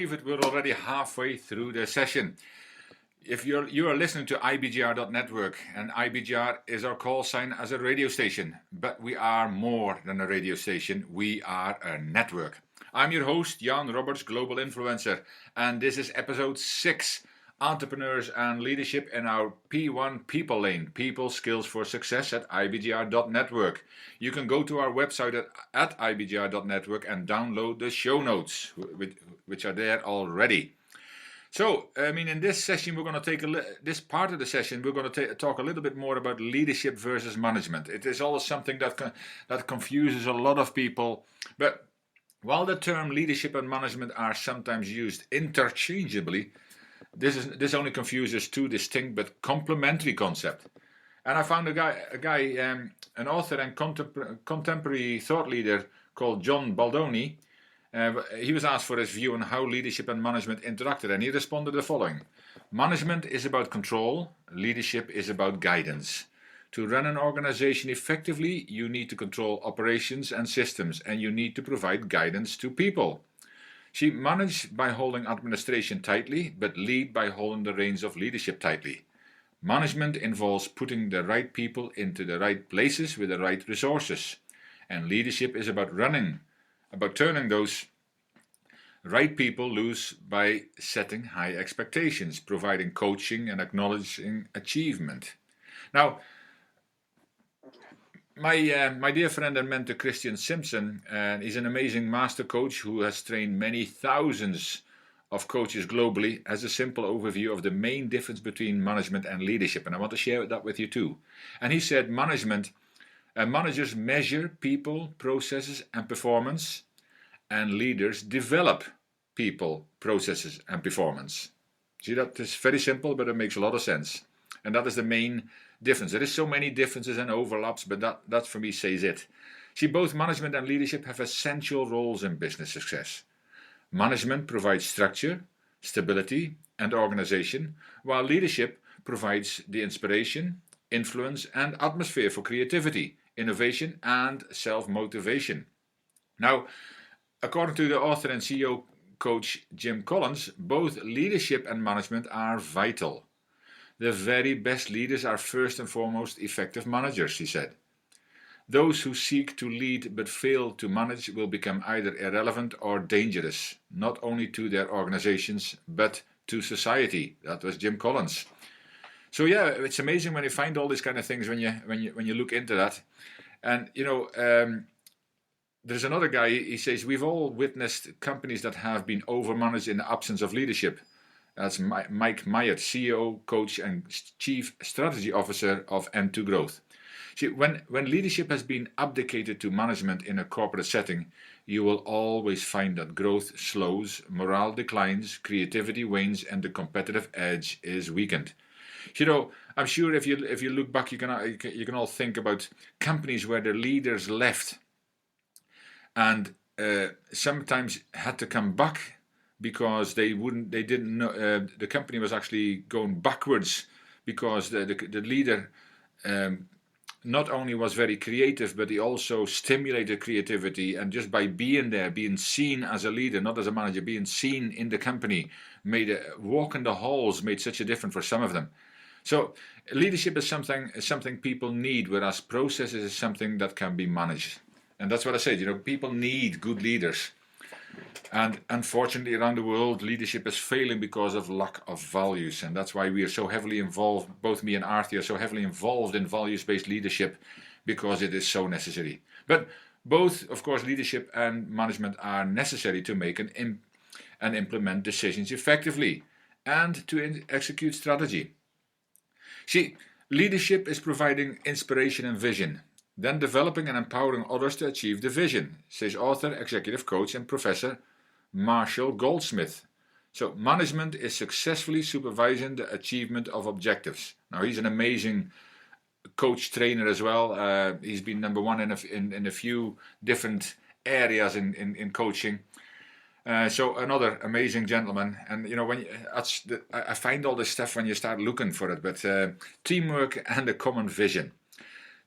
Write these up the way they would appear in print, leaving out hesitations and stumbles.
believe it, we're already halfway through the session. If you are listening to IBGR.network, and IBGR is our call sign as a radio station, but we are more than a radio station, we are a network. I'm your host, Jan Robberts, Global Influencer, and this is episode 6, Entrepreneurs and Leadership in our P1PEOPLE lane, People Skills for Success at IBGR.network. You can go to our website at IBGR.network and download the show notes, which are there already. So, in this session, we're going to this part of the session, we're going to talk a little bit more about leadership versus management. It is always something that confuses a lot of people. But while the term leadership and management are sometimes used interchangeably, this only confuses two distinct but complementary concepts. And I found an author and contemporary thought leader called John Baldoni. He was asked for his view on how leadership and management interacted, and he responded the following. Management is about control, leadership is about guidance. To run an organization effectively, you need to control operations and systems, and you need to provide guidance to people. She managed by holding administration tightly, but lead by holding the reins of leadership tightly. Management involves putting the right people into the right places with the right resources. And leadership is about turning those right people loose by setting high expectations, providing coaching and acknowledging achievement. Now, my dear friend and mentor Christian Simpson is an amazing master coach who has trained many thousands of coaches globally, has a simple overview of the main difference between management and leadership, and I want to share that with you too. And he said managers measure people, processes and performance, and leaders develop people, processes and performance. See, that is very simple, but it makes a lot of sense. And that is the main difference. There is so many differences and overlaps, but that for me says it. See, both management and leadership have essential roles in business success. Management provides structure, stability, and organization, while leadership provides the inspiration, influence, and atmosphere for creativity, innovation, and self-motivation. Now, according to the author and CEO coach Jim Collins, both leadership and management are vital. The very best leaders are first and foremost effective managers, he said. Those who seek to lead but fail to manage will become either irrelevant or dangerous, not only to their organizations but to society. That was Jim Collins. So yeah, it's amazing when you find all these kind of things when you look into that. And there's another guy, he says, we've all witnessed companies that have been overmanaged in the absence of leadership. That's Mike Myatt, CEO, coach, and Chief Strategy Officer of N2 Growth. See, when leadership has been abdicated to management in a corporate setting, you will always find that growth slows, morale declines, creativity wanes, and the competitive edge is weakened. I'm sure if you look back, you can all think about companies where the leaders left and sometimes had to come back because they didn't know the company was actually going backwards because the leader not only was very creative, but he also stimulated creativity, and just by being there, being seen as a leader, not as a manager, being seen in the company, made a walk in the halls made such a difference for some of them. So leadership is something people need, whereas processes is something that can be managed. And that's what I said, people need good leaders. And unfortunately, around the world, leadership is failing because of lack of values. And that's why we are so heavily involved, both me and Arthur are so heavily involved in values-based leadership, because it is so necessary. But both, of course, leadership and management are necessary to make and implement decisions effectively and to execute strategy. See, leadership is providing inspiration and vision, then developing and empowering others to achieve the vision, says author, executive coach, and professor Marshall Goldsmith. So management is successfully supervising the achievement of objectives. Now, he's an amazing coach trainer as well. He's been number one in a few different areas in coaching. So another amazing gentleman. And I find all this stuff when you start looking for it. But teamwork and a common vision.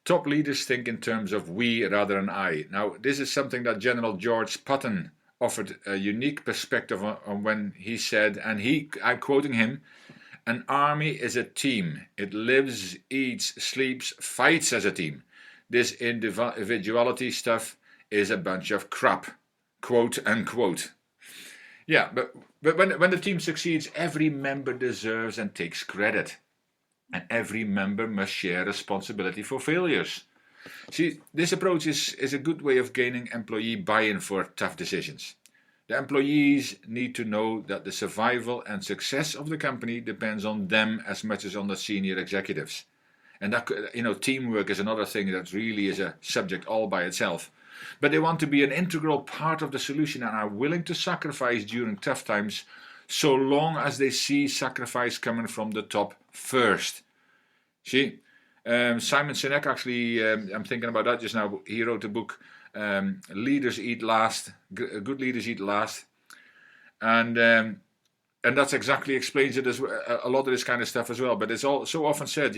Top leaders think in terms of we rather than I. Now, this is something that General George Patton offered a unique perspective on when he said, and I'm quoting him, "An army is a team. It lives, eats, sleeps, fights as a team. This individuality stuff is a bunch of crap." Quote unquote. Yeah, but when the team succeeds, every member deserves and takes credit. And every member must share responsibility for failures. See, this approach is a good way of gaining employee buy-in for tough decisions. The employees need to know that the survival and success of the company depends on them as much as on the senior executives. And that, teamwork is another thing that really is a subject all by itself. But they want to be an integral part of the solution and are willing to sacrifice during tough times, so long as they see sacrifice coming from the top first. See, Simon Sinek actually, I'm thinking about that just now. He wrote a book, "Leaders Eat Last." Good leaders eat last, and that's exactly explains it as a lot of this kind of stuff as well. But it's all so often said,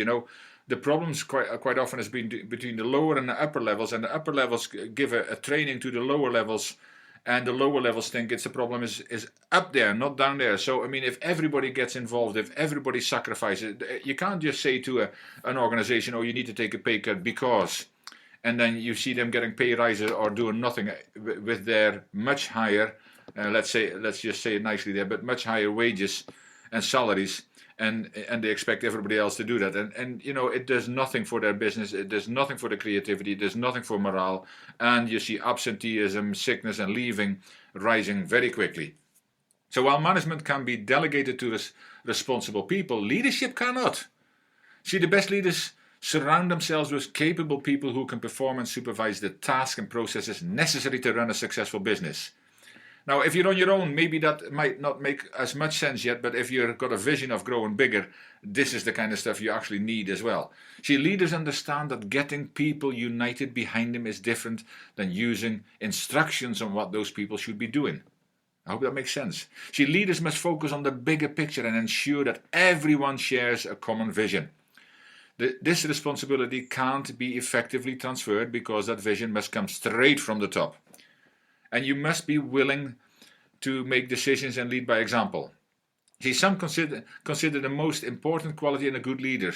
the problems quite often has been between the lower and the upper levels, and the upper levels give a training to the lower levels, and the lower levels think the problem is up there, not down there. So I mean, if everybody gets involved, if everybody sacrifices, you can't just say to an organization, "Oh, you need to take a pay cut because," and then you see them getting pay rises or doing nothing with their much higher, let's just say it nicely there, but much higher wages and salaries. And they expect everybody else to do that. And it does nothing for their business. It does nothing for the creativity. It does nothing for morale. And you see absenteeism, sickness, and leaving rising very quickly. So while management can be delegated to responsible people, leadership cannot. See, the best leaders surround themselves with capable people who can perform and supervise the tasks and processes necessary to run a successful business. Now, if you're on your own, maybe that might not make as much sense yet, but if you've got a vision of growing bigger, this is the kind of stuff you actually need as well. See, leaders understand that getting people united behind them is different than using instructions on what those people should be doing. I hope that makes sense. See, leaders must focus on the bigger picture and ensure that everyone shares a common vision. This responsibility can't be effectively transferred because that vision must come straight from the top. And you must be willing to make decisions and lead by example. See, some consider the most important quality in a good leader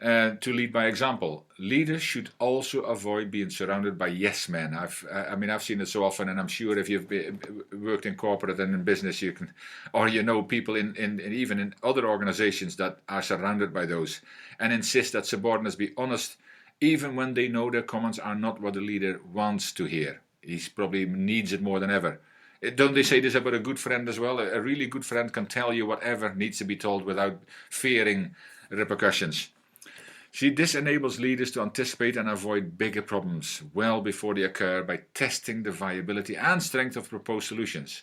to lead by example. Leaders should also avoid being surrounded by yes men. I've seen it so often, and I'm sure if you've worked in corporate and in business, you can, or people in even in other organizations that are surrounded by those, and insist that subordinates be honest, even when they know their comments are not what the leader wants to hear. He probably needs it more than ever. Don't they say this about a good friend as well? A really good friend can tell you whatever needs to be told without fearing repercussions. See, this enables leaders to anticipate and avoid bigger problems well before they occur by testing the viability and strength of proposed solutions.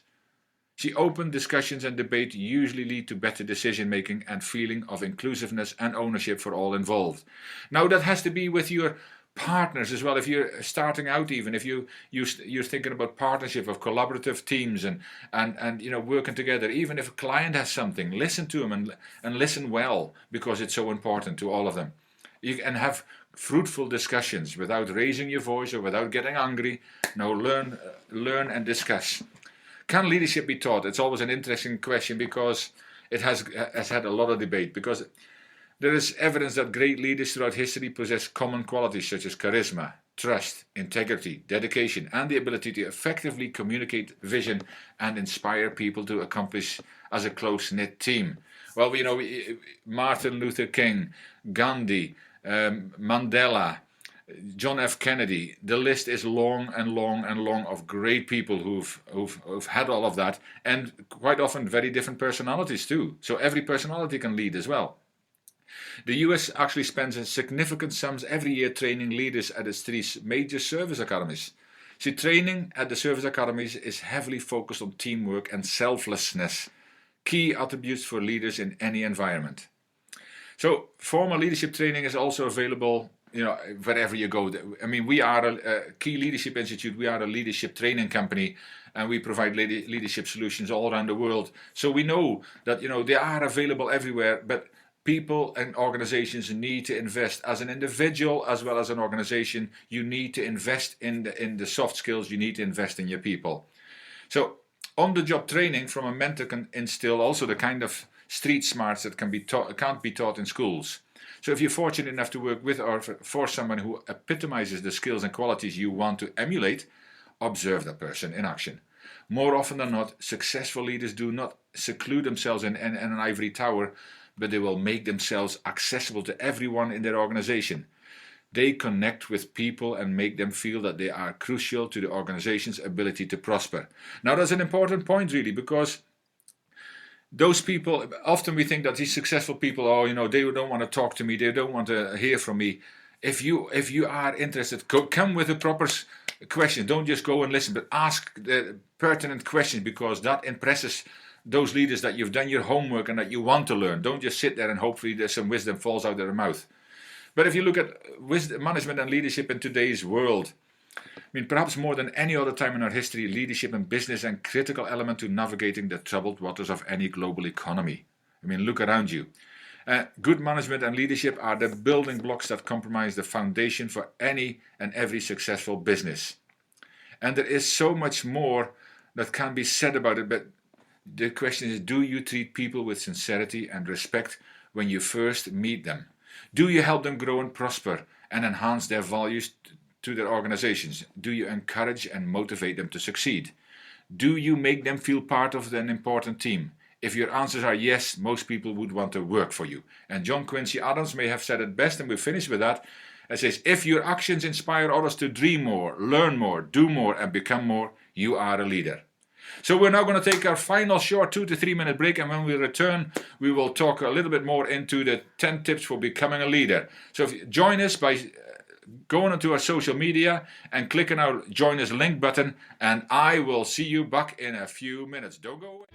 See, open discussions and debate usually lead to better decision making and feeling of inclusiveness and ownership for all involved. Now, that has to be with your partners as well. If you're starting out, even if you're thinking about partnership of collaborative teams and working together, even if a client has something, listen to them and listen well, because it's so important to all of them. You can have fruitful discussions without raising your voice or without getting angry. No, learn and discuss. Can leadership be taught? It's always an interesting question because it has had a lot of debate, because there is evidence that great leaders throughout history possess common qualities such as charisma, trust, integrity, dedication, and the ability to effectively communicate vision and inspire people to accomplish as a close-knit team. Well, Martin Luther King, Gandhi, Mandela, John F. Kennedy. The list is long and long and long of great people who've had all of that, and quite often very different personalities too. So every personality can lead as well. The US actually spends significant sums every year training leaders at its 3 major service academies. See, training at the service academies is heavily focused on teamwork and selflessness, key attributes for leaders in any environment. So, formal leadership training is also available, wherever you go. I mean, we are a Key Leadership Institute. We are a leadership training company, and we provide leadership solutions all around the world. So we know that they are available everywhere, but people and organizations need to invest. As an individual as well as an organization, you need to invest in the soft skills. You need to invest in your people. So on-the-job training from a mentor can instill also the kind of street smarts that can't be taught in schools. So if you're fortunate enough to work with or for someone who epitomizes the skills and qualities you want to emulate, observe that person in action. More often than not, successful leaders do not seclude themselves in an ivory tower, but they will make themselves accessible to everyone in their organization. They connect with people and make them feel that they are crucial to the organization's ability to prosper. Now that's an important point really, because those people, often we think that these successful people, they don't want to talk to me, they don't want to hear from me. If you are interested, come with a proper question. Don't just go and listen, but ask the pertinent questions, because that impresses those leaders that you've done your homework and that you want to learn. Don't just sit there and hopefully there's some wisdom falls out of their mouth. But if you look at management and leadership in today's world, perhaps more than any other time in our history, leadership in business is a critical element to navigating the troubled waters of any global economy. Look around you. Good management and leadership are the building blocks that comprise the foundation for any and every successful business. And there is so much more that can be said about it, but the question is, do you treat people with sincerity and respect when you first meet them? Do you help them grow and prosper and enhance their values to their organizations? Do you encourage and motivate them to succeed? Do you make them feel part of an important team? If your answers are yes, most people would want to work for you. And John Quincy Adams may have said it best, and we'll finish with that. It says, if your actions inspire others to dream more, learn more, do more, and become more, you are a leader. So we're now going to take our final short 2 to 3 minute break, and when we return, we will talk a little bit more into the 10 tips for becoming a leader. So if you join us by going onto our social media and clicking our join us link button, and I will see you back in a few minutes. Don't go away.